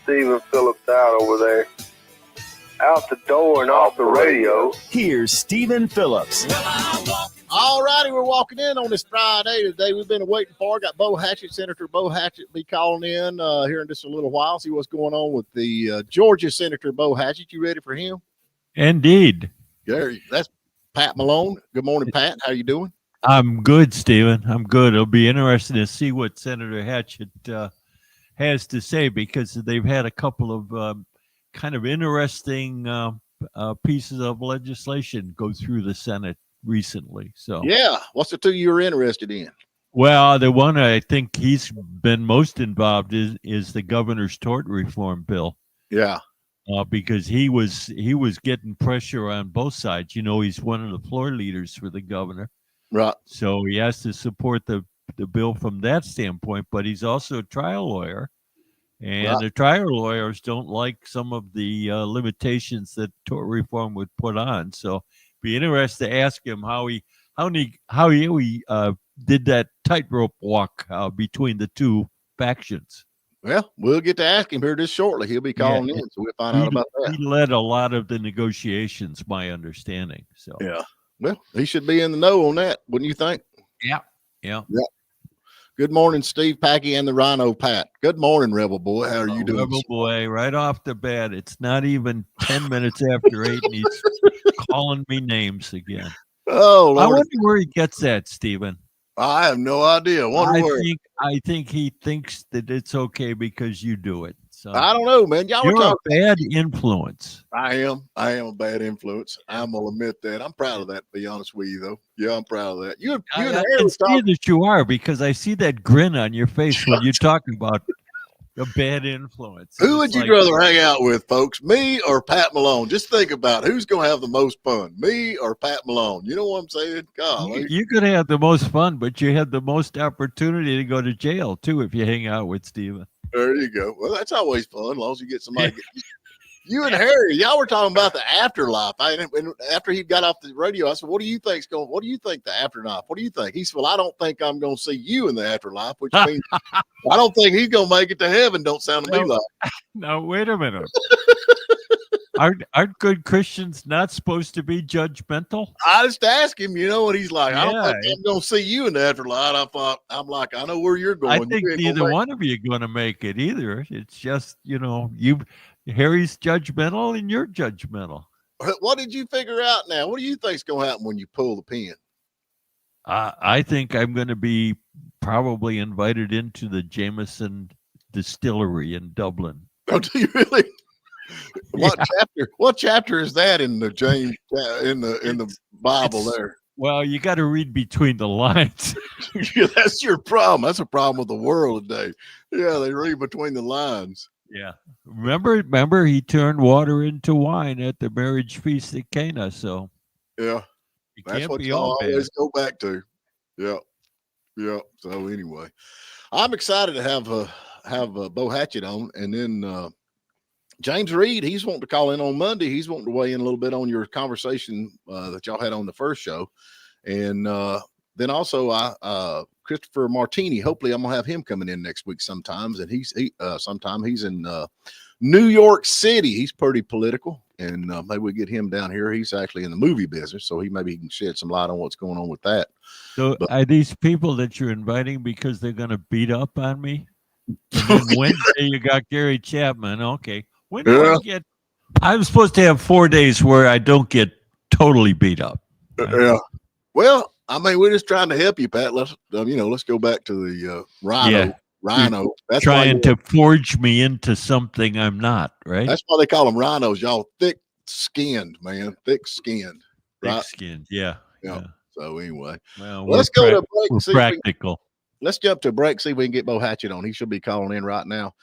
Stephen Phillips out over there. Out the door and off the radio. Here's Stephen Phillips. All righty, we're walking in on this Friday today. We've been waiting for. Got Bo Hatchett, Senator Bo Hatchett, be calling in here in just a little while. See what's going on with the Georgia Senator Bo Hatchett. You ready for him? Indeed. Gary, that's Pat Malone. Good morning, Pat. How you doing? I'm good, Stephen. I'm good. It'll be interesting to see what Senator Hatchett has to say, because they've had a couple of kind of interesting pieces of legislation go through the Senate recently. So yeah, what's the two you're interested in? Well, the one I think he's been most involved is the governor's tort reform bill. Yeah, because he was getting pressure on both sides. You know, he's one of the floor leaders for the governor, right? So he has to support the bill from that standpoint. But he's also a trial lawyer, and right. The trial lawyers don't like some of the limitations that tort reform would put on. So be interested to ask him how he did that tightrope walk between the two factions. Well, we'll get to ask him here just shortly. He'll be calling in, so we'll find out about that. He led a lot of the negotiations, my understanding. So yeah, well, he should be in the know on that, wouldn't you think? Yeah. Good morning, Steve Packey and the Rhino Pat. Good morning, Rebel Boy. How are you doing? Rebel Boy, right off the bat, it's not even 10 minutes after 8, and he's calling me names again. Oh, Lord. I wonder where he gets that, Stephen. I have no idea. I think he thinks that it's okay because you do it. So I don't know, man. You're a bad influence. I am a bad influence. I'm gonna admit that. I'm proud of that, to be honest with you, though. Yeah, I'm proud of that. I can see that you are, because I see that grin on your face when you're talking about a bad influence. Who would you rather hang out with, folks? Me or Pat Malone? Just think about who's going to have the most fun, me or Pat Malone. You know what I'm saying? God, you're going to have the most fun, but you have the most opportunity to go to jail, too, if you hang out with Stephen. There you go. Well, that's always fun, as long as you get somebody. You and Harry, y'all were talking about the afterlife. And after he got off the radio, I said, what do you think the afterlife? What do you think? He said, well, I don't think I'm going to see you in the afterlife, which means I don't think he's going to make it to heaven. Don't sound to me like. Now, wait a minute. Aren't good Christians not supposed to be judgmental? I just asked him, you know what he's like. I don't think I'm going to see you in the afterlife. I'm like, I know where you're going. I think neither one of you are going to make it either. It's just, Harry's judgmental and you're judgmental. What did you figure out now? What do you think's going to happen when you pull the pin? I think I'm going to be probably invited into the Jameson distillery in Dublin. Oh, do you really? What chapter is that in the James in the Bible there? Well, you got to read between the lines. Yeah, that's your problem. That's a problem with the world today. Yeah, they read between the lines. Yeah. Remember he turned water into wine at the marriage feast at Cana. So yeah, that's what you always go back to. Yeah. So anyway, I'm excited to have Bo Hatchett on, and then James Reed. He's wanting to call in on Monday. He's wanting to weigh in a little bit on your conversation that y'all had on the first show, and then also Christopher Martini. Hopefully, I'm gonna have him coming in next week sometimes, and he's in New York City. He's pretty political, and maybe we get him down here. He's actually in the movie business, so he can shed some light on what's going on with that. So, are these people that you're inviting because they're going to beat up on me? And then Wednesday you got Gary Chapman. Okay, when do I get? I'm supposed to have 4 days where I don't get totally beat up. Yeah. Well, I mean, we're just trying to help you, Pat. Let's go back to the Rhino. Yeah. Rhino. That's trying to forge me into something I'm not, right? That's why they call them rhinos. Y'all thick-skinned, man. Thick-skinned. Right? Thick-skinned, yeah. So anyway, well, let's go to a break. We're practical. Let's jump to a break, see if we can get Bo Hatchett on. He should be calling in right now.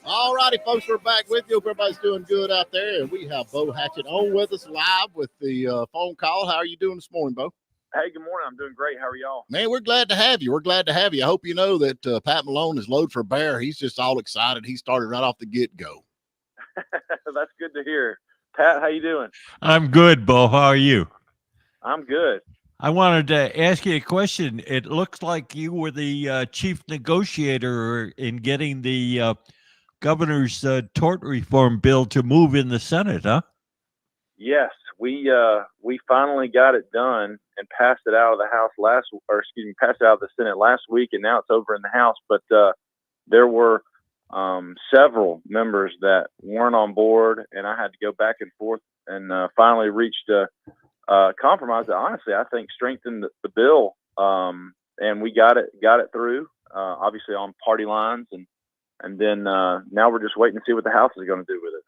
All righty, folks, we're back with you. Hope everybody's doing good out there. And we have Bo Hatchett on with us live with the phone call. How are you doing this morning, Bo? Hey, good morning. I'm doing great. How are y'all? Man, we're glad to have you. I hope you know that Pat Malone is load for bear. He's just all excited. He started right off the get-go. That's good to hear. Pat, how you doing? I'm good, Bo. How are you? I'm good. I wanted to ask you a question. It looks like you were the chief negotiator in getting the governor's tort reform bill to move in the Senate, huh? Yes, we finally got it done and passed it out of the House passed it out of the Senate last week, and now it's over in the House. But there were several members that weren't on board, and I had to go back and forth, and finally reached a compromise that honestly I think strengthened the bill, and we got it through, obviously on party lines, and then now we're just waiting to see what the House is going to do with it.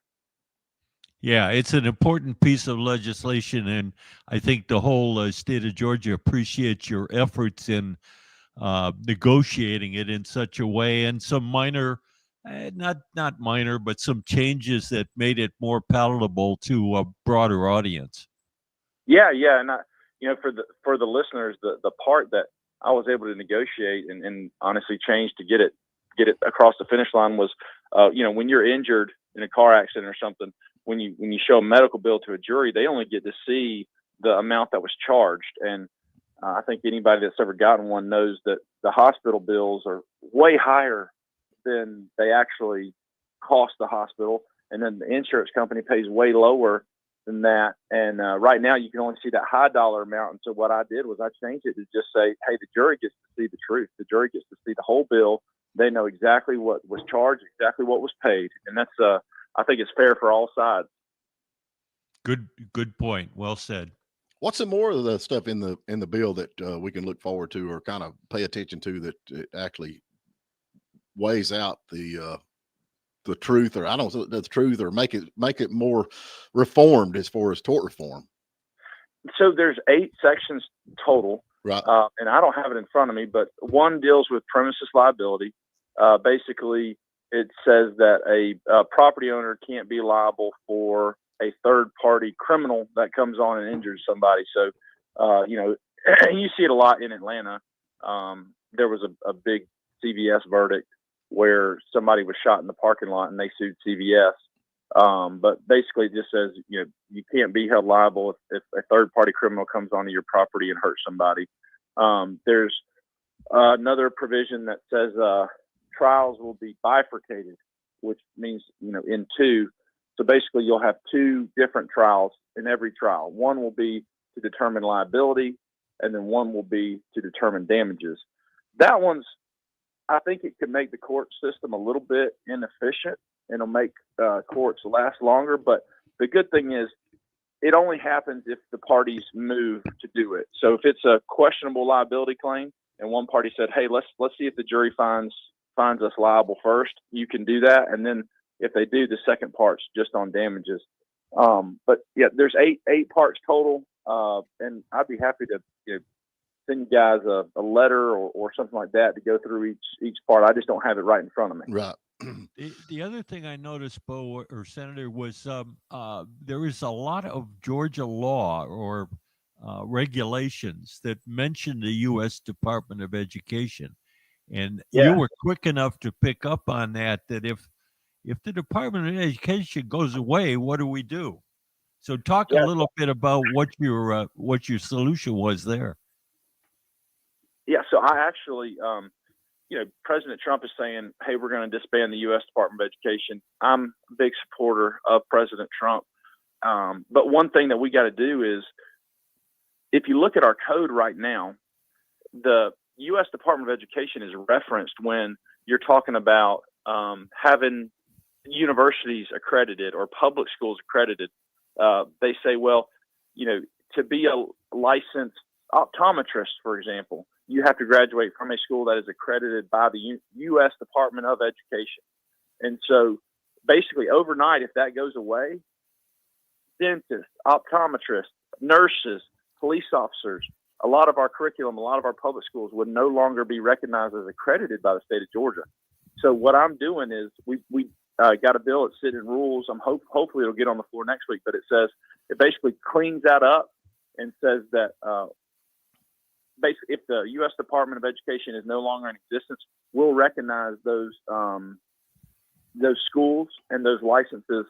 Yeah, it's an important piece of legislation, and I think the whole state of Georgia appreciates your efforts in negotiating it in such a way, and some minor, not minor, but some changes that made it more palatable to a broader audience. Yeah, and for the listeners, the part that I was able to negotiate and honestly change to get it across the finish line was, when you're injured in a car accident or something, when you show a medical bill to a jury, they only get to see the amount that was charged. And I think anybody that's ever gotten one knows that the hospital bills are way higher than they actually cost the hospital. And then the insurance company pays way lower than that. And right now you can only see that high dollar amount. And so what I did was I changed it to just say, hey, the jury gets to see the truth. The jury gets to see the whole bill. They know exactly what was charged, exactly what was paid. And that's, I think it's fair for all sides. Good point. Well said. What's some more of the stuff in the bill that we can look forward to or kind of pay attention to that it actually weighs out the truth, or I don't know the truth, or make it more reformed as far as tort reform? So there's 8 sections total, right? And I don't have it in front of me, but one deals with premises liability. Basically, it says that a property owner can't be liable for a third-party criminal that comes on and injures somebody. So, you see it a lot in Atlanta. There was a big CVS verdict where somebody was shot in the parking lot and they sued CVS. But basically it just says, you can't be held liable if a third-party criminal comes onto your property and hurts somebody. There's another provision that says trials will be bifurcated, which means, in 2. So basically you'll have 2 different trials in every trial. One will be to determine liability, and then one will be to determine damages. That one's, I think it could make the court system a little bit inefficient, and it'll make courts last longer. But the good thing is it only happens if the parties move to do it. So if it's a questionable liability claim and one party said, hey, let's see if the jury finds us liable first, you can do that. And then if they do, the second part's just on damages. But yeah, there's eight parts total. And I'd be happy to send you guys a letter or something like that to go through each part. I just don't have it right in front of me. Right. The other thing I noticed, Bo or Senator, was there is a lot of Georgia law or regulations that mention the U.S. Department of Education. And you were quick enough to pick up on that if the Department of Education goes away, what do we do? So talk a little bit about what your solution was there. Yeah, so I actually, President Trump is saying, hey, we're going to disband the U.S. Department of Education. I'm a big supporter of President Trump. But one thing that we got to do is, if you look at our code right now, the U.S. Department of Education is referenced when you're talking about having universities accredited or public schools accredited. They say, well, to be a licensed optometrist, for example, you have to graduate from a school that is accredited by the U.S. Department of Education. And so basically overnight, if that goes away, dentists, optometrists, nurses, police officers, a lot of our curriculum, a lot of our public schools would no longer be recognized as accredited by the state of Georgia. So what I'm doing is we got a bill at sit-in rules. Hopefully it'll get on the floor next week, but it basically cleans that up and says that basically if the U.S. Department of Education is no longer in existence, we'll recognize those schools and those licenses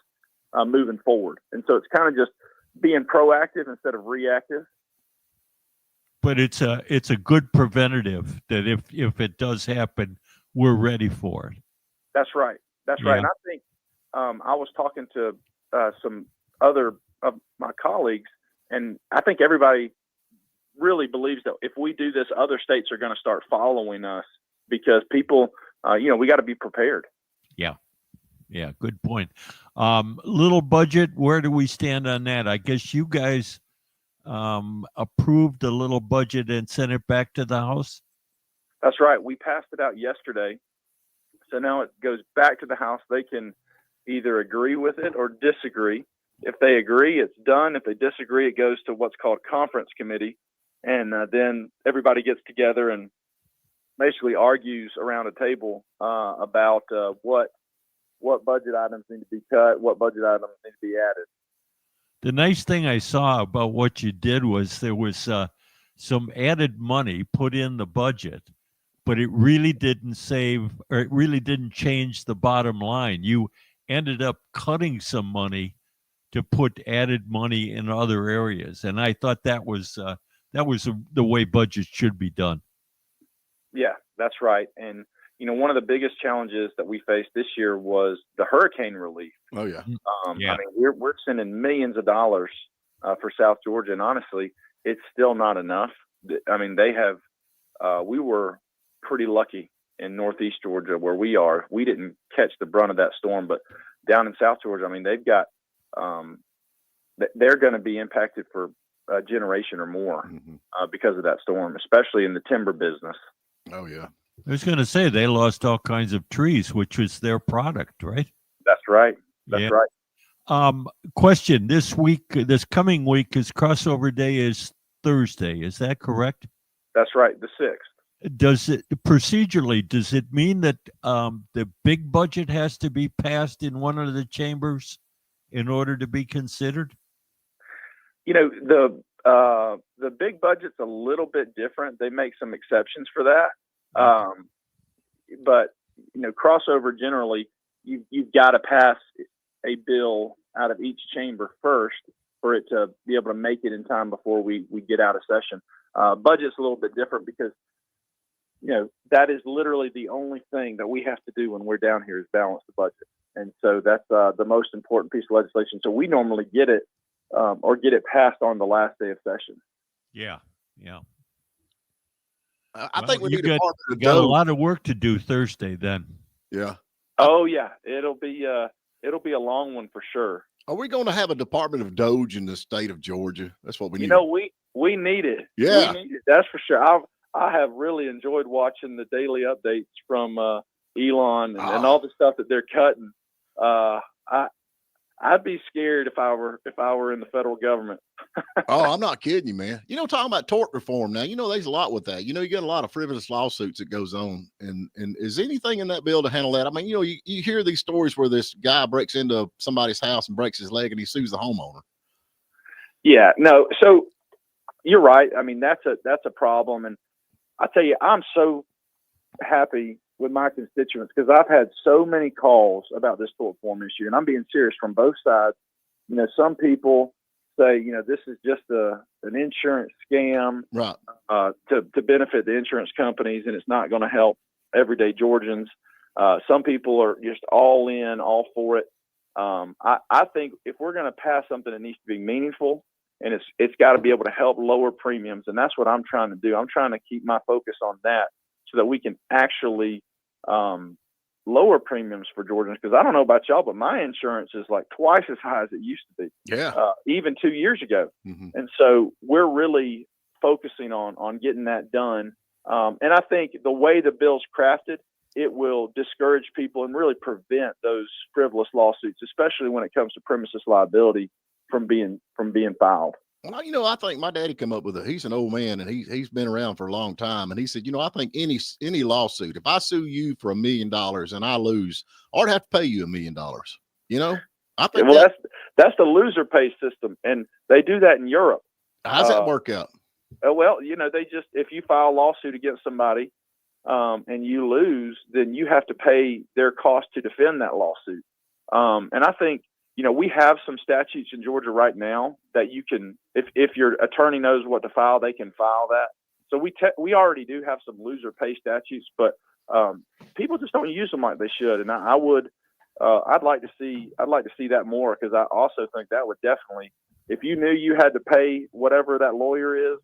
moving forward. And so it's kind of just being proactive instead of reactive. But it's a good preventative that if it does happen, we're ready for it. That's right. That's right. And I think I was talking to some other of my colleagues, and I think everybody really believes that if we do this, other states are going to start following us because people, we got to be prepared. Yeah, good point. Little budget, where do we stand on that? I guess you guys approved a little budget and sent it back to the House? That's right. We passed it out yesterday. So now it goes back to the House. They can either agree with it or disagree. If they agree, it's done. If they disagree, it goes to what's called conference committee. And then everybody gets together and basically argues around a table about what budget items need to be cut, what budget items need to be added. The nice thing I saw about what you did was there was some added money put in the budget, but it really didn't change the bottom line. You ended up cutting some money to put added money in other areas, and I thought that was the way budgets should be done. Yeah, that's right. And one of the biggest challenges that we faced this year was the hurricane relief. Oh yeah. I mean, we're sending millions of dollars for South Georgia, and honestly, it's still not enough. I mean, we were pretty lucky in Northeast Georgia where we are. We didn't catch the brunt of that storm, but down in South Georgia, I mean, they've got they're going to be impacted for a generation or more because of that storm, especially in the timber business. Oh yeah. I was going to say they lost all kinds of trees, which was their product, right? That's right. That's right. Question: this coming week, is crossover day is Thursday. Is that correct? That's right. The 6th. Does it mean that the big budget has to be passed in one of the chambers in order to be considered? The big budget's a little bit different. They make some exceptions for that. But crossover generally, you've got to pass a bill out of each chamber first for it to be able to make it in time before we get out of session. Budget's a little bit different because that is literally the only thing that we have to do when we're down here is balance the budget, and so that's the most important piece of legislation. So we normally get it or get it passed on the last day of session. Yeah. I think we need got a lot of work to do Thursday then. Yeah. Oh yeah, it'll be a long one for sure. Are we going to have a Department of Doge in the state of Georgia? That's what we need. We need it. Yeah, we need it. That's for sure. I have really enjoyed watching the daily updates from Elon and all the stuff that they're cutting. I'd be scared if I were in the federal government. Oh, I'm not kidding you, man. Talking about tort reform now, there's a lot with that. You get a lot of frivolous lawsuits that goes on. And is anything in that bill to handle that? I mean, you hear these stories where this guy breaks into somebody's house and breaks his leg and he sues the homeowner. Yeah, no. So you're right. I mean, that's a problem. And I tell you, I'm so happy with my constituents because I've had so many calls about this tort reform issue, and I'm being serious from both sides. Some people say, this is just an insurance scam, right? To benefit the insurance companies, and it's not going to help everyday Georgians. Some people are just all in, all for it. I think if we're going to pass something that needs to be meaningful, and it's got to be able to help lower premiums, and that's what I'm trying to do. I'm trying to keep my focus on that so that we can actually lower premiums for Georgians, because I don't know about y'all, but my insurance is like twice as high as it used to be. Yeah. Even 2 years ago. Mm-hmm. And so we're really focusing on getting that done. And I think the way the bill's crafted, it will discourage people and really prevent those frivolous lawsuits, especially when it comes to premises liability from being filed. Well, I think my daddy come up with he's an old man and he's been around for a long time. And he said, I think any lawsuit, if I sue you for $1 million and I lose, I'd have to pay you $1 million. I think that's the loser pay system. And they do that in Europe. How's that work out? Well, they just, if you file a lawsuit against somebody and you lose, then you have to pay their cost to defend that lawsuit. And I think, we have some statutes in Georgia right now that you can, if your attorney knows what to file, they can file that. So we already do have some loser pay statutes, but people just don't use them like they should. And I would I'd like to see that more, because I also think that would definitely, if you knew you had to pay whatever that lawyer is,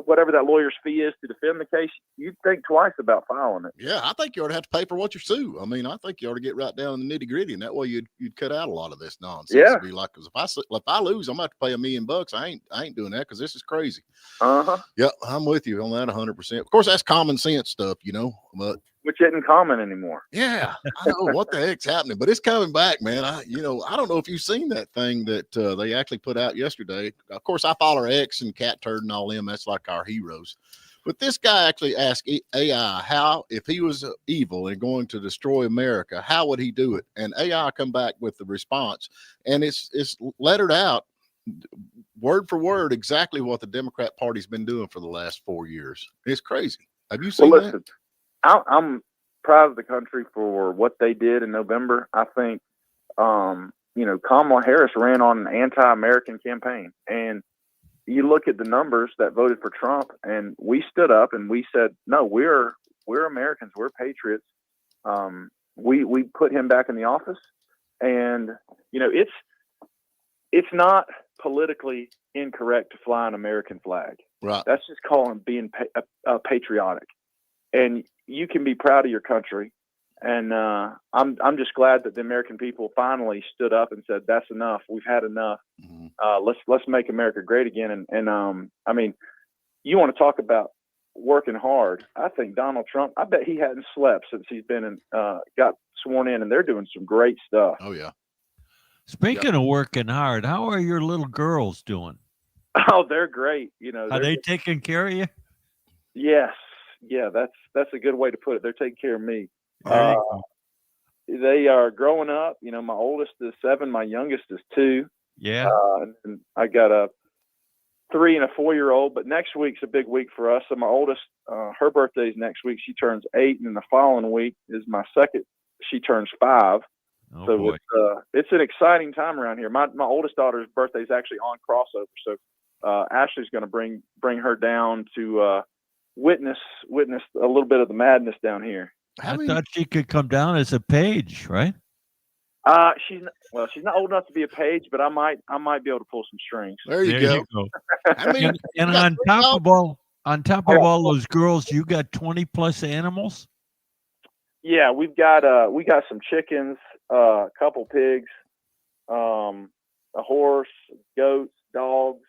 whatever that lawyer's fee is to defend the case, you'd think twice about filing it. Yeah, I think you ought to have to pay for what you sue. I mean, I think you ought to get right down in the nitty gritty, and that way you'd cut out a lot of this nonsense. Yeah. It'd be like, because if I lose, I'm going to have to pay $1 million. I ain't doing that, because this is crazy. Yeah, I'm with you on that 100%. Of course, that's common sense stuff, but which isn't common anymore. Yeah, I know what the heck's happening, but it's coming back, man. I don't know if you've seen that thing that they actually put out yesterday. Of course, I follow X and Cat Turd and all them. That's like our heroes. But this guy actually asked AI how, if he was evil and going to destroy America, how would he do it? And AI come back with the response, and it's lettered out word for word exactly what the Democrat Party's been doing for the last 4 years. It's crazy. Have you seen that? I'm proud of the country for what they did in November. I think, Kamala Harris ran on an anti-American campaign, and you look at the numbers that voted for Trump, and we stood up and we said, no, we're Americans, we're patriots. We put him back in the office, and it's not politically incorrect to fly an American flag. Right. That's just calling being patriotic. And you can be proud of your country, and I'm just glad that the American people finally stood up and said, "That's enough. We've had enough. Let's make America great again." And I mean, you want to talk about working hard? I think Donald Trump. I bet he hadn't slept since he's been got sworn in, and they're doing some great stuff. Oh yeah. Speaking of working hard, how are your little girls doing? Oh, they're great. Are they taking care of you? Yes. Yeah, that's a good way to put it. They're taking care of me. They are growing up. My oldest is 7, my youngest is 2. Yeah. And I got a 3 and a 4-year-old. But next week's a big week for us. So my oldest, her birthday's next week. She turns 8, and the following week is my second. She turns 5. Oh, so boy. It's an exciting time around here. My oldest daughter's birthday is actually on crossover. So Ashley's going to bring her down to witness a little bit of the madness down here. I thought she could come down as a page, right? She's not old enough to be a page, but I might be able to pull some strings. There you go. And on top of all those girls, you got 20 plus animals. Yeah, we got some chickens, a couple pigs, a horse, goats, dogs.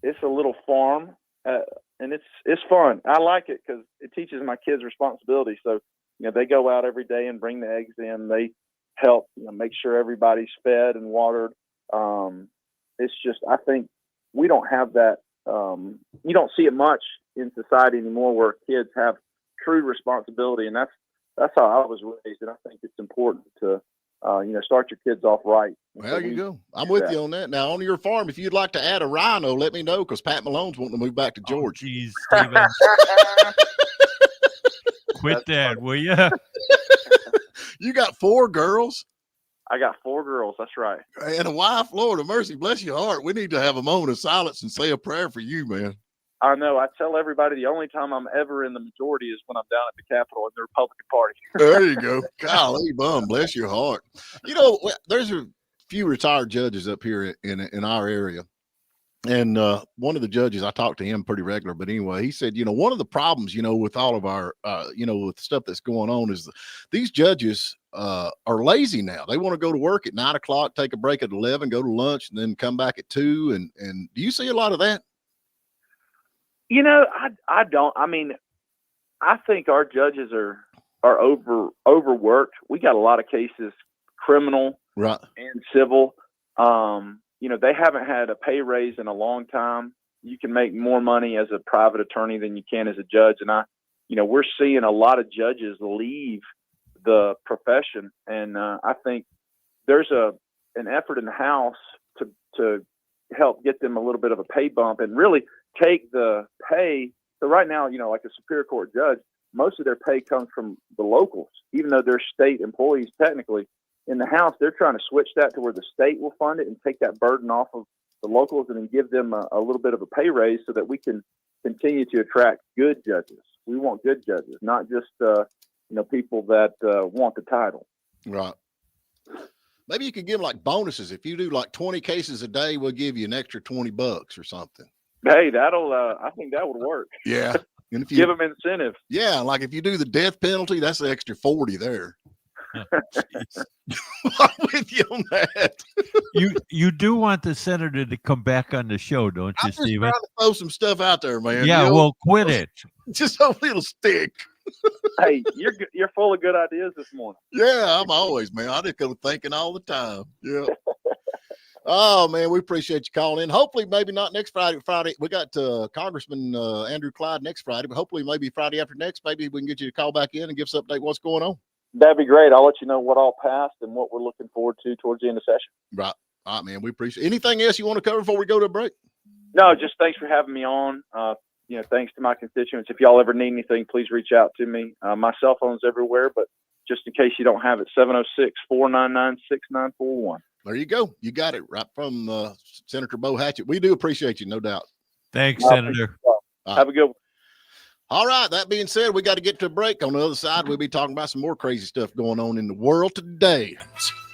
It's a little farm, and it's fun. I like it because it teaches my kids responsibility. So, they go out every day and bring the eggs in. They help, make sure everybody's fed and watered. It's just, I think we don't have that. You don't see it much in society anymore, where kids have true responsibility, and that's how I was raised. And I think it's important to start your kids off right. Well, there you go. I'm with you on that. Now, on your farm, if you'd like to add a rhino, let me know, because Pat Malone's wanting to move back to Georgia. Jeez, Steven. Quit that, will you? You got 4 girls? I got 4 girls. That's right. And a wife. Lord of mercy, bless your heart. We need to have a moment of silence and say a prayer for you, man. I know. I tell everybody the only time I'm ever in the majority is when I'm down at the Capitol in the Republican Party. There you go. Golly, bum, bless your heart. There's a few retired judges up here in our area. And one of the judges, I talked to him pretty regular, but anyway, he said, one of the problems, with all of our, with stuff that's going on is these judges are lazy now. They want to go to work at 9 o'clock, take a break at 11, go to lunch, and then come back at 2. And do you see a lot of that? I don't. I mean, I think our judges are overworked. We got a lot of cases, criminal, right, and civil. They haven't had a pay raise in a long time. You can make more money as a private attorney than you can as a judge. And we're seeing a lot of judges leave the profession. And I think there's an effort in the House to help get them a little bit of a pay bump and really take the pay. So right now, like a Superior Court judge, most of their pay comes from the locals, even though they're state employees technically. In the House, they're trying to switch that to where the state will fund it and take that burden off of the locals and then give them a little bit of a pay raise so that we can continue to attract good judges. We want good judges, not just, people that want the title. Right. Maybe you could give them like bonuses. If you do like 20 cases a day, we'll give you an extra $20 or something. Hey, I think that would work. Yeah. And if you give them incentive. Yeah. Like if you do the death penalty, that's the extra 40 there. I'm with you on that. You do want the senator to come back on the show, don't you, Stephen? I'm just trying to throw some stuff out there, man. Yeah, well, quit it. Just hopefully it'll stick. Hey, you're full of good ideas this morning. Yeah, I'm always, man. I just go thinking all the time. Yeah. Oh man, we appreciate you calling in. Hopefully, maybe not next Friday. We got Congressman Andrew Clyde next Friday, but hopefully, maybe Friday after next, maybe we can get you to call back in and give us an update what's going on. That'd be great. I'll let you know what all passed and what we're looking forward to towards the end of session. Right. All right, man. We appreciate it. Anything else you want to cover before we go to a break? No, just thanks for having me on. Thanks to my constituents. If y'all ever need anything, please reach out to me. My cell phone's everywhere, but just in case you don't have it, 706-499-6941. There you go. You got it right from Senator Bo Hatchett. We do appreciate you, no doubt. Thanks, Senator. Have a good one. All right. That being said, we got to get to a break. On the other side, we'll be talking about some more crazy stuff going on in the world today.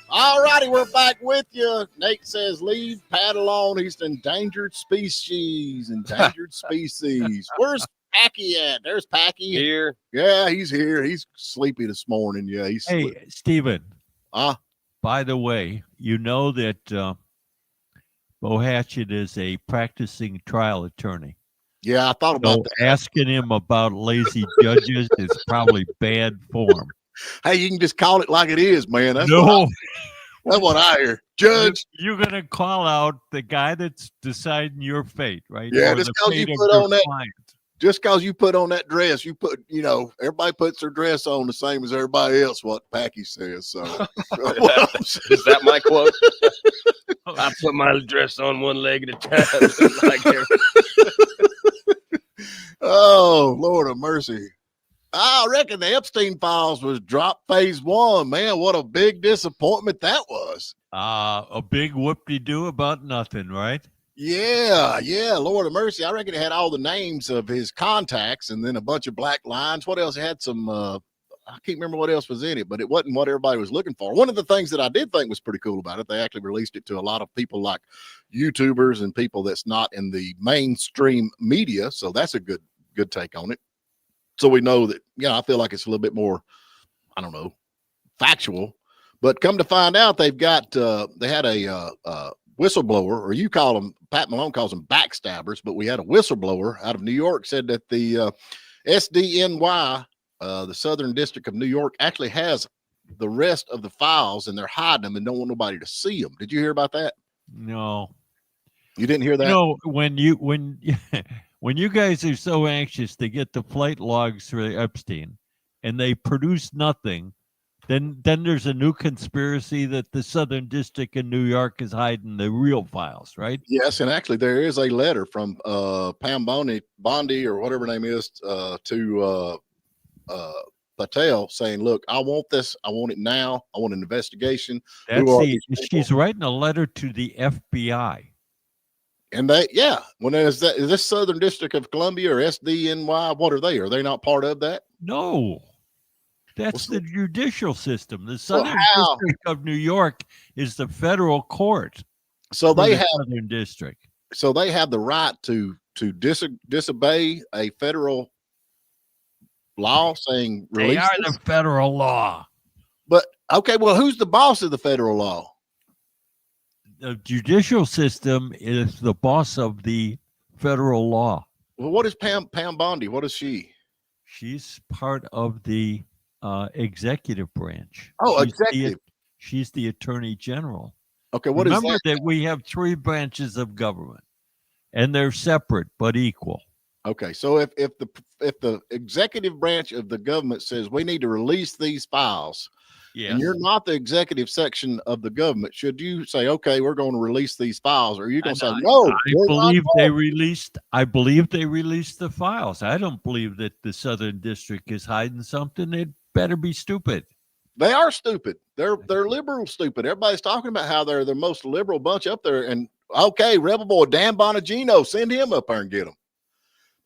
All righty. We're back with you. Nate says, leave paddle on. He's an endangered species. Endangered species. Where's Packy at? There's Packy. Here. Yeah, he's here. He's sleepy this morning. Yeah, he's sleepy. Hey, Stephen. By the way, you know that Bo Hatchett is a practicing trial attorney. Yeah, I thought about that. Asking him about lazy judges is probably bad form. Hey, you can just call it like it is, man. That's No. That's what I hear. Judge. You're going to call out the guy that's deciding your fate, right? Yeah, Or just the because you fate of put your on that. client. Just because you put on that dress, everybody puts their dress on the same as everybody else, what Packy says. So Is that my quote? I put my dress on one leg at a time. Oh, Lord of mercy. I reckon the Epstein files was drop phase 1. Man, what a big disappointment that was. A big whoop-de-doo about nothing, right? Yeah, Lord of mercy. I reckon it had all the names of his contacts and then a bunch of black lines. What else? It had some, I can't remember what else was in it, but it wasn't what everybody was looking for. One of the things that I did think was pretty cool about it, they actually released it to a lot of people like YouTubers and people that's not in the mainstream media. So that's a good take on it. So we know that, I feel like it's a little bit more, I don't know, factual. But come to find out, they've got, they had a whistleblower, or you call them, Pat Malone calls them backstabbers, but we had a whistleblower out of New York said that the SDNY, the Southern District of New York, actually has the rest of the files and they're hiding them and don't want nobody to see them. Did you hear about that? No. You didn't hear that? When you guys are so anxious to get the flight logs for Epstein and they produce nothing, then there's a new conspiracy that the Southern District in New York is hiding the real files, right? Yes, and actually there is a letter from Pam Bondi or whatever her name is to Patel saying, look, I want this. I want it now. I want an investigation. She's writing a letter to the FBI. And when is this Southern District of Columbia or SDNY? What are they? Are they not part of that? No. That's the judicial system. The Southern District of New York is the federal court. So they have Southern District. So they have the right to disobey a federal law saying release. They are the federal law. But okay, well, who's the boss of the federal law? The judicial system is the boss of the federal law. Well, what is Pam Bondi? What is she? She's part of the executive branch. Oh, executive. She's the attorney general. Okay, what Remember is that? that we have 3 branches of government, and they're separate but equal. Okay, so if the executive branch of the government says we need to release these files, yes, and you're not the executive section of the government, should you say, okay, we're going to release these files, or are you going to say no? I believe they released the files. I don't believe that the Southern District is hiding something. It better be stupid. They are stupid. They're liberal stupid. Everybody's talking about how they're the most liberal bunch up there. And okay, Rebel Boy Dan Bonagino, send him up there and get them.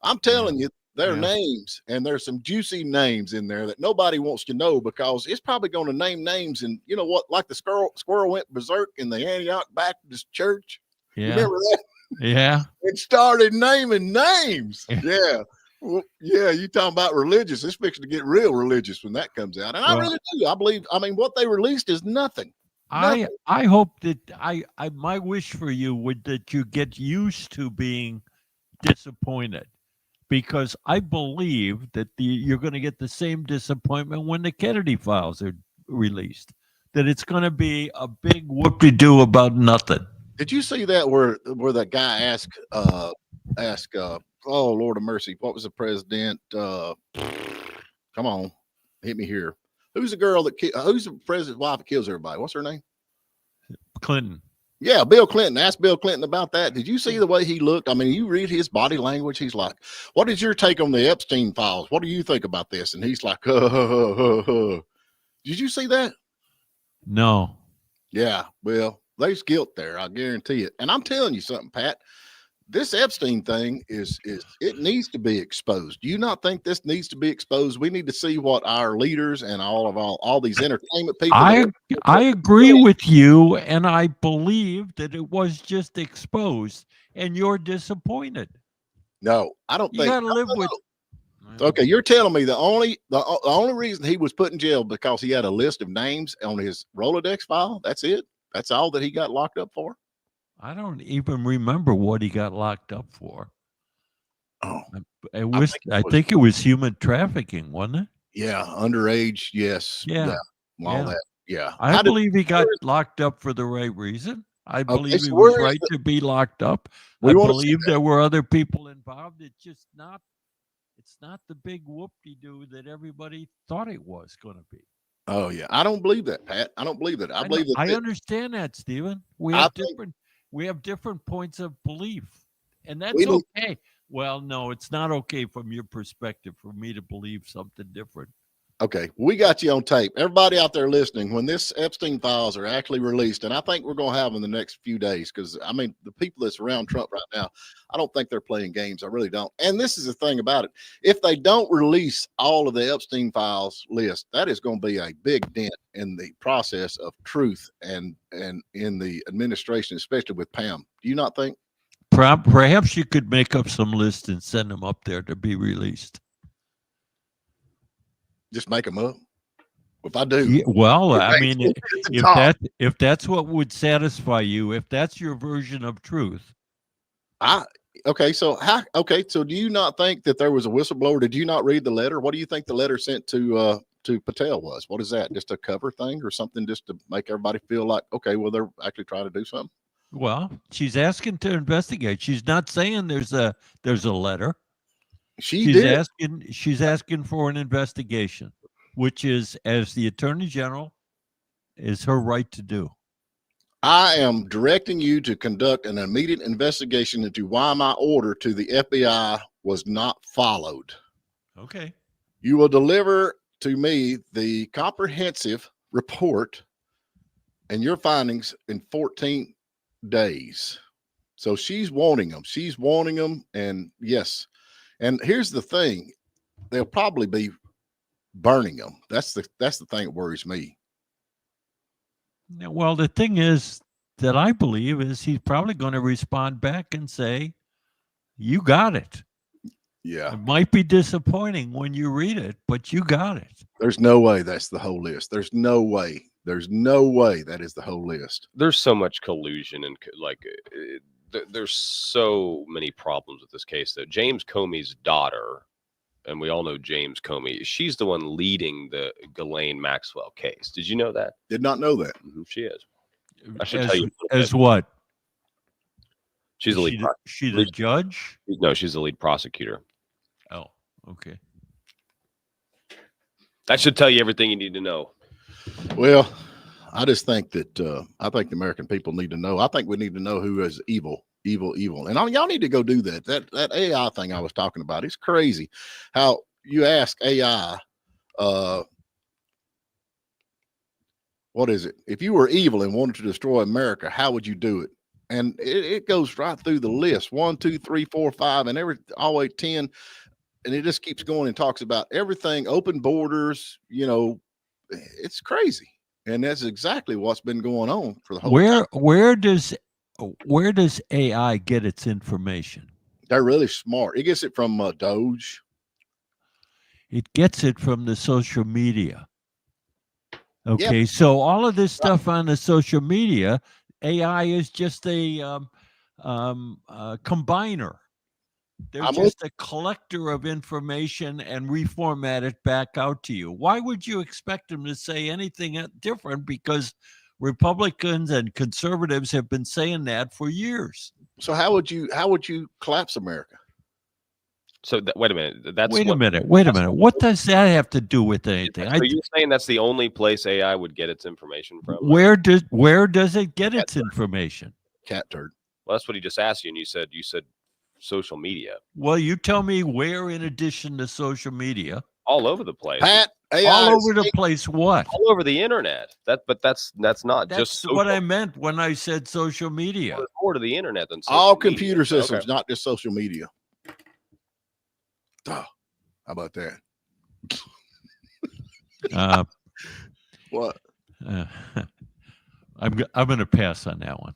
I'm telling you, their names, and there's some juicy names in there that nobody wants to know because it's probably going to name names. And you know what? Like the squirrel went berserk in the Antioch Baptist Church. Yeah. You remember that? Yeah. It started naming names. Yeah. Well, yeah, you talking about religious. It's fixing to get real religious when that comes out. And I really do. I believe, what they released is nothing. I hope that my wish for you would that you get used to being disappointed, because I believe that you're going to get the same disappointment when the Kennedy files are released, that it's going to be a big whoop-de-doo about nothing. Did you see that where that guy asked, oh, Lord of mercy, what was the president? Come on, hit me here. Who's the girl who's the president's wife that kills everybody? What's her name? Clinton. Yeah, Bill Clinton. Ask Bill Clinton about that. Did you see the way he looked? I mean, you read his body language. He's like, what is your take on the Epstein files? What do you think about this? And he's like, Did you see that? No. Yeah, well, there's guilt there. I guarantee it. And I'm telling you something, Pat. This Epstein thing it needs to be exposed. Do you not think this needs to be exposed? We need to see what our leaders and all these entertainment people. I agree with you, and I believe that it was just exposed, and you're disappointed. No, I don't think. You got to live with. Okay, you're telling me the only reason he was put in jail because he had a list of names on his Rolodex file. That's it. That's all that he got locked up for. I don't even remember what he got locked up for. Oh, I think it was human trafficking, wasn't it? Yeah, underage. Yes. Yeah. All that. Yeah. I believe he got locked up for the right reason. I believe he was right to be locked up. I believe there were other people involved. It's not the big whoop-de-doo that everybody thought it was going to be. Oh yeah, I don't believe that, Pat. I don't believe that. I believe that. I understand that, Stephen. We have different points of belief, and that's okay. Well, no, it's not okay from your perspective for me to believe something different. Okay, we got you on tape. Everybody out there listening, when this Epstein files are actually released, and I think we're going to have them in the next few days, because, I mean, the people that's around Trump right now, I don't think they're playing games. I really don't. And this is the thing about it. If they don't release all of the Epstein files list, that is going to be a big dent in the process of truth and in the administration, especially with Pam. Do you not think? Perhaps you could make up some lists and send them up there to be released. Just make them up. If I do, yeah, well, I mean, if that's what would satisfy you, if that's your version of truth. So do you not think that there was a whistleblower? Did you not read the letter? What do you think the letter sent to Patel was? What is that? Just a cover thing or something, just to make everybody feel like, okay, well, they're actually trying to do something? Well, she's asking to investigate. She's not saying there's a letter. She's asking for an investigation, which is, as the Attorney General, is her right to do. I am directing you to conduct an immediate investigation into why my order to the FBI was not followed. Okay. You will deliver to me the comprehensive report and your findings in 14 days. So she's wanting them. And yes. And here's the thing. They'll probably be burning them. That's the thing that worries me. Well, the thing is that I believe is he's probably going to respond back and say, you got it. Yeah. It might be disappointing when you read it, but you got it. There's no way that's the whole list. There's no way that is the whole list. There's so much collusion and there's so many problems with this case that James Comey's daughter, and we all know James Comey, she's the one leading the Ghislaine Maxwell case. Did you know that? Did not know that. Mm-hmm. She is. I should tell you. As what? She's the lead. She's the judge? No, she's the lead prosecutor. Oh, okay. That should tell you everything you need to know. Well, I just think that I think the American people need to know. I think we need to know who is evil. And y'all need to go do that. That AI thing I was talking about. It's crazy how you ask AI, what is it? If you were evil and wanted to destroy America, how would you do it? And it goes right through the list. 1, 2, 3, 4, 5, and all the way 10. and it just keeps going and talks about everything, open borders, it's crazy. And that's exactly what's been going on for the whole time. Where does AI get its information? They're really smart. It gets it from Doge. It gets it from the social media. Okay, Yep. so all of this stuff on the social media, AI is just a combiner. They're just a collector of information and reformat it back out to you. Why would you expect them to say anything different? Because Republicans and conservatives have been saying that for years. So how would you collapse America? So wait a minute. Wait a minute. What does that have to do with anything? So you're saying that's the only place AI would get its information from? Where does it get its information? Cat turd. Well, that's what he just asked you, and you said social media. Well, you tell me where, in addition to social media. All over the place. Pat, AI all over the place. What? All over the internet. That's not just social. What I meant when I said social media. There's more to the internet than social all media. Computer systems, not just social media. Oh, how about that? What? I'm going to pass on that one.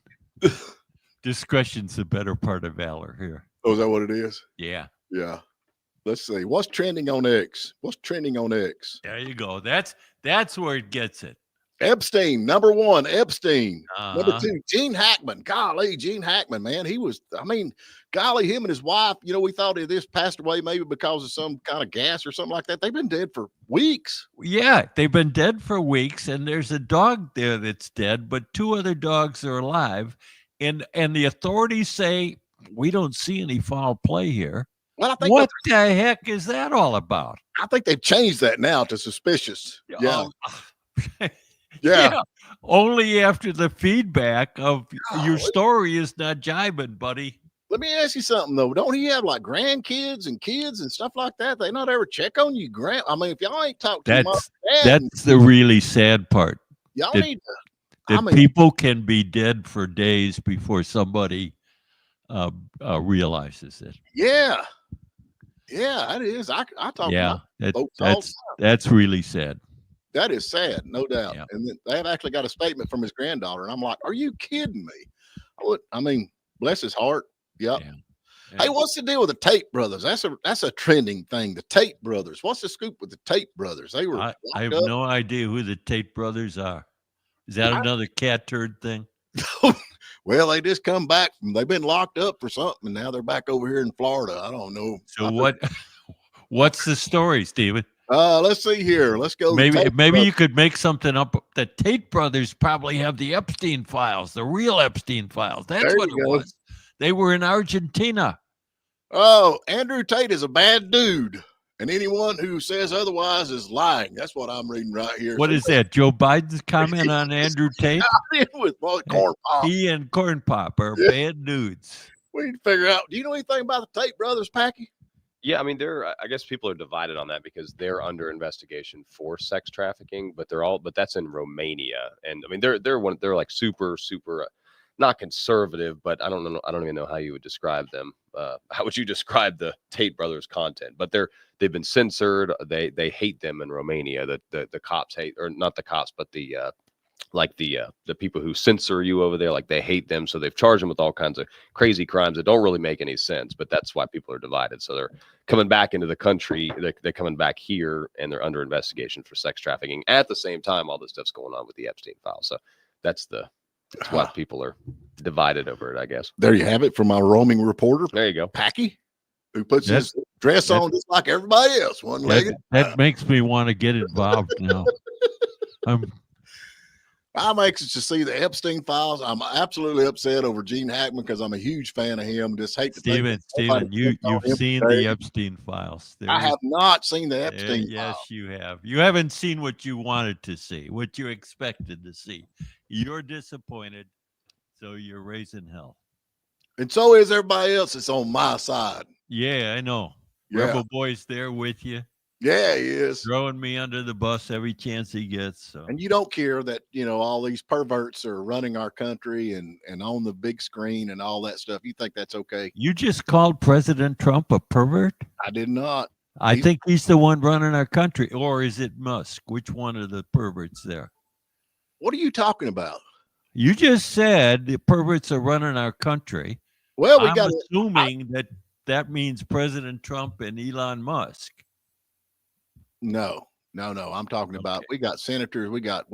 Discretion's the better part of valor here. Oh, is that what it is? Yeah. Yeah. Let's see. What's trending on X? There you go. That's where it gets it. Epstein, number one, Epstein. Number two, Gene Hackman. Golly, Gene Hackman, man. Golly, him and his wife, we thought this passed away maybe because of some kind of gas or something like that. They've been dead for weeks. Yeah, they've been dead for weeks, and there's a dog there that's dead, but 2 other dogs are alive. And the authorities say, we don't see any foul play here. Well, I think what the heck is that all about? I think they've changed that now to suspicious. Yeah. Yeah. Only after the feedback of your story is not jibing, buddy. Let me ask you something though. Don't he have like grandkids and kids and stuff like that? They not ever check on you, if y'all ain't talked to mom and dad, that's the really sad part. Y'all need to. People can be dead for days before somebody realizes it. Yeah. Yeah, that is. I talk. Yeah, that's really sad. That is sad, no doubt. Yeah. And then they have actually got a statement from his granddaughter, and I'm like, "Are you kidding me?" Bless his heart. Yep. Yeah. Yeah. Hey, what's the deal with the Tate brothers? That's a trending thing. The Tate brothers. What's the scoop with the Tate brothers? They were. I have no idea who the Tate brothers are. Is that another cat turd thing? Well, they just come back. They've been locked up for something, and now they're back over here in Florida. I don't know. So what's the story, Stephen? Let's see here. Let's go. Maybe you could make something up. The Tate brothers probably have the Epstein files, the real Epstein files. That's what it was. They were in Argentina. Oh, Andrew Tate is a bad dude, and anyone who says otherwise is lying. That's what I'm reading right here. What is that? Joe Biden's comment on Andrew Tate? With Corn Pop. He and Corn Pop are bad dudes. We need to figure out. Do you know anything about the Tate brothers, Packy? Yeah, I guess people are divided on that because they're under investigation for sex trafficking, but that's in Romania, and they're like super not conservative, but I don't even know how you would describe them. How would you describe the Tate brothers' content? But they've been censored. They hate them in Romania. The cops hate, or not the cops, but the people who censor you over there, like they hate them. So they've charged them with all kinds of crazy crimes that don't really make any sense, but that's why people are divided. So they're coming back into the country. They're coming back here and they're under investigation for sex trafficking. At the same time, all this stuff's going on with the Epstein file. So that's why people are divided over it, I guess. There you have it from our roaming reporter. There you go. Packy, who puts his dress on just like everybody else, one-legged. That makes me want to get involved now. I'm anxious to see the Epstein files. I'm absolutely upset over Gene Hackman because I'm a huge fan of him. Just hate to Stephen, you've seen the Epstein files. I have not seen the Epstein files. Yes, you have. You haven't seen what you wanted to see, what you expected to see. You're disappointed, so you're raising hell. And so is everybody else that's on my side. Yeah, I know. Yeah. Rebel Boy's there with you. Yeah, he is. Throwing me under the bus every chance he gets. So. And you don't care that, all these perverts are running our country and on the big screen and all that stuff. You think that's okay? You just called President Trump a pervert? I did not. I think he's the one running our country, or is it Musk? Which one of the perverts there? What are you talking about? You just said the perverts are running our country. Well, I'm assuming that means President Trump and Elon Musk. No. I'm talking about we got senators, we got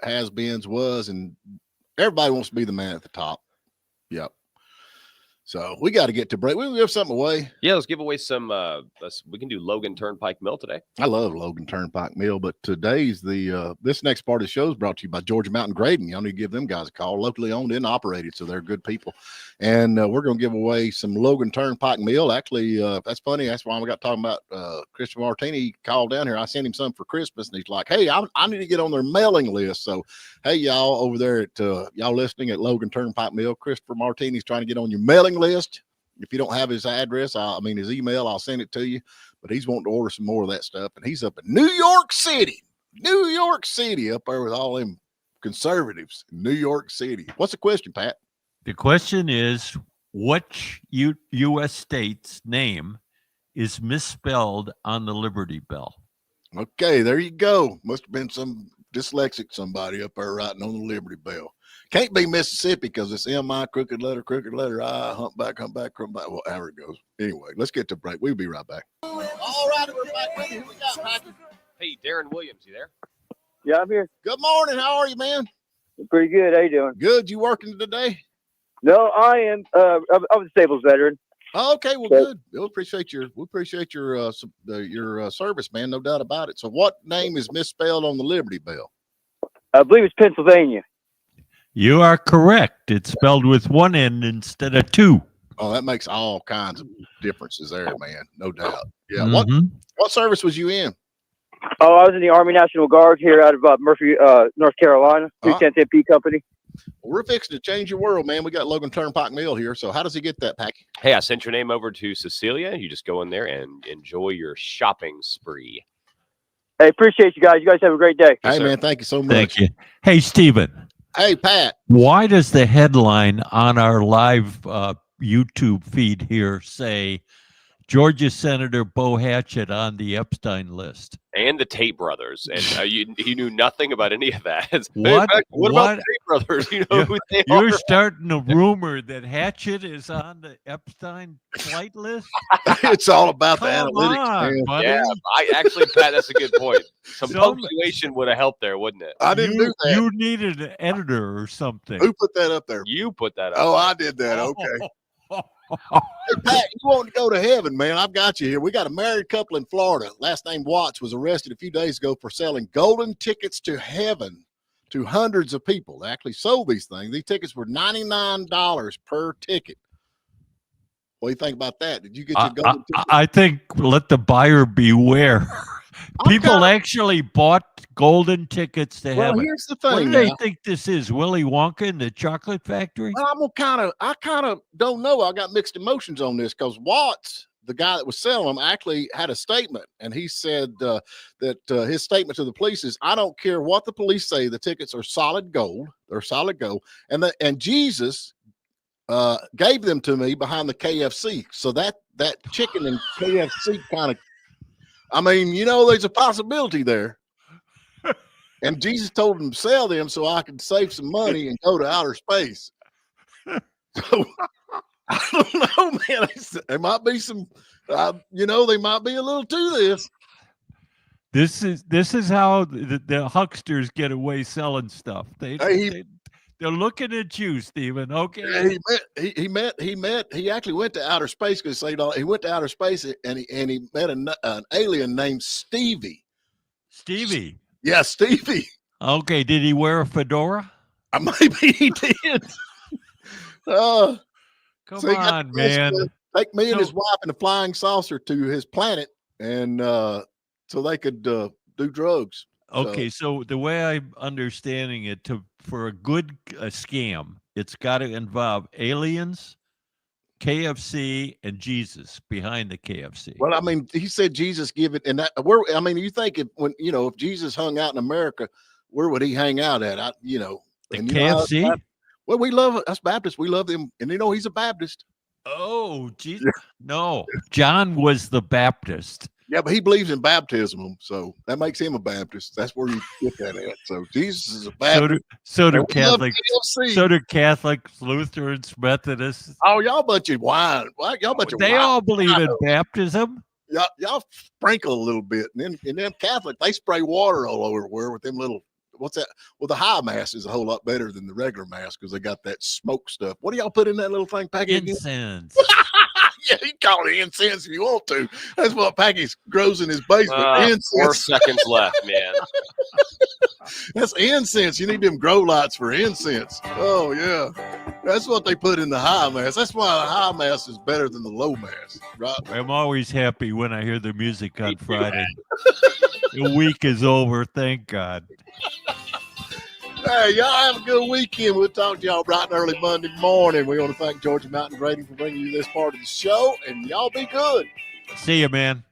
has-beens, and everybody wants to be the man at the top. Yep. So we got to get to break. We'll give something away. Yeah, let's give away some. We can do Logan Turnpike Mill today. I love Logan Turnpike Mill, but today's this next part of the show is brought to you by Georgia Mountain Grading. Y'all need to give them guys a call. Locally owned and operated, so they're good people. And we're going to give away some Logan Turnpike Mill. Actually, that's funny. That's why we got talking about Christopher Martini called down here. I sent him some for Christmas, and he's like, "Hey, I need to get on their mailing list." So, hey, y'all over there at y'all listening at Logan Turnpike Mill, Christopher Martini's trying to get on your mailing list. If you don't have his address, his email, I'll send it to you. But he's wanting to order some more of that stuff. And he's up in New York City, up there with all them conservatives in New York City. What's the question, Pat? The question is, which U.S. state's name is misspelled on the Liberty Bell? Okay, there you go. Must have been some dyslexic somebody up there writing on the Liberty Bell. Can't be Mississippi because it's M-I, crooked letter, I, humpback, well, however it goes. Anyway, let's get to break. We'll be right back. All right, we're back with you. Who we got, Patrick? Hey, Darren Williams, you there? Yeah, I'm here. Good morning. How are you, man? Pretty good. How you doing? Good. You working today? No, I am. I'm a Staples veteran. Oh, okay, well, good. We appreciate your service, man. No doubt about it. So, what name is misspelled on the Liberty Bell? I believe it's Pennsylvania. You are correct. It's spelled with one N instead of two. Oh, that makes all kinds of differences there, man. No doubt. Yeah. Mm-hmm. What service was you in? Oh, I was in the Army National Guard here out of Murphy, North Carolina, 210th MP Company. Well, we're fixing to change your world, man. We got Logan Turnpike Mill here. So how does he get that package? Hey, I sent your name over to Cecilia. You just go in there and enjoy your shopping spree. Hey, appreciate you guys. You guys have a great day. Hey, man, thank you so much. Thank you. Hey, Stephen. Hey, Pat. Why does the headline on our live YouTube feed here say Georgia Senator Bo Hatchett on the Epstein list? And the Tate brothers. And you knew nothing about any of that. What? Hey, what about the Tate brothers? You know who they are? You're starting a rumor that Hatchett is on the Epstein flight list? It's all about the Come analytics, on, man. buddy. Yeah, Pat, that's a good point. Some punctuation would have helped there, wouldn't it? I didn't do that. You needed an editor or something. Who put that up there? You put that up. Oh, I did that. Okay. Hey, Pat, you want to go to heaven, man? I've got you here. We got a married couple in Florida. Last name Watts was arrested a few days ago for selling golden tickets to heaven to hundreds of people. They actually sold these things. These tickets were $99 per ticket. What do you think about that? Did you get your golden ticket? I think let the buyer beware. People actually bought golden tickets to heaven. Well, here's the thing. What do they think this is? Willy Wonka and the Chocolate Factory? Well, I kind of don't know. I got mixed emotions on this because Watts, the guy that was selling them, actually had a statement, and he said that his statement to the police is, "I don't care what the police say. The tickets are solid gold. They're solid gold, and Jesus gave them to me behind the KFC. So that chicken and KFC kind of." I mean, there's a possibility there. And Jesus told him to sell them so I could save some money and go to outer space. So I don't know, man. There might be some, they might be a little to this. This is how the hucksters get away selling stuff. They're looking at you, Stephen. Okay. He actually went to outer space because he went to outer space and he met an alien named Stevie. Stevie. Yeah, Stevie. Okay. Did he wear a fedora? Maybe he did. Come on, man. Take me and his wife in a flying saucer to his planet, and so they could do drugs. Okay, so the way I'm understanding it, for a good scam, it's got to involve aliens, KFC, and Jesus behind the KFC. Well, I mean, he said Jesus give it, and you think if Jesus hung out in America, where would he hang out at? KFC. Well, we love us Baptists. We love him, and he's a Baptist. Oh, Jesus! No, John was the Baptist. Yeah, but he believes in baptism, so that makes him a Baptist. That's where you get that at. So Jesus is a Baptist. So do And we love Catholics. TLC. So do Catholics, Lutherans, Methodists. Oh, y'all bunch of wine. Y'all bunch of They wine. all believe in baptism. Y'all sprinkle a little bit, and then Catholic, they spray water all over where with them little. What's that? Well, the high mass is a whole lot better than the regular mass because they got that smoke stuff. What do y'all put in that little thing, Peggy? Incense. Yeah, you call it incense if you want to. That's what Peggy grows in his basement. 4 Incense. seconds left, man. That's incense. You need them grow lights for incense. Oh, yeah. That's what they put in the high mass. That's why the high mass is better than the low mass, right? I'm always happy when I hear the music on Friday. The week is over, thank God. Hey, y'all have a good weekend. We'll talk to y'all bright and early Monday morning. We want to thank Georgia Mountain Grading for bringing you this part of the show, and y'all be good. See you, man.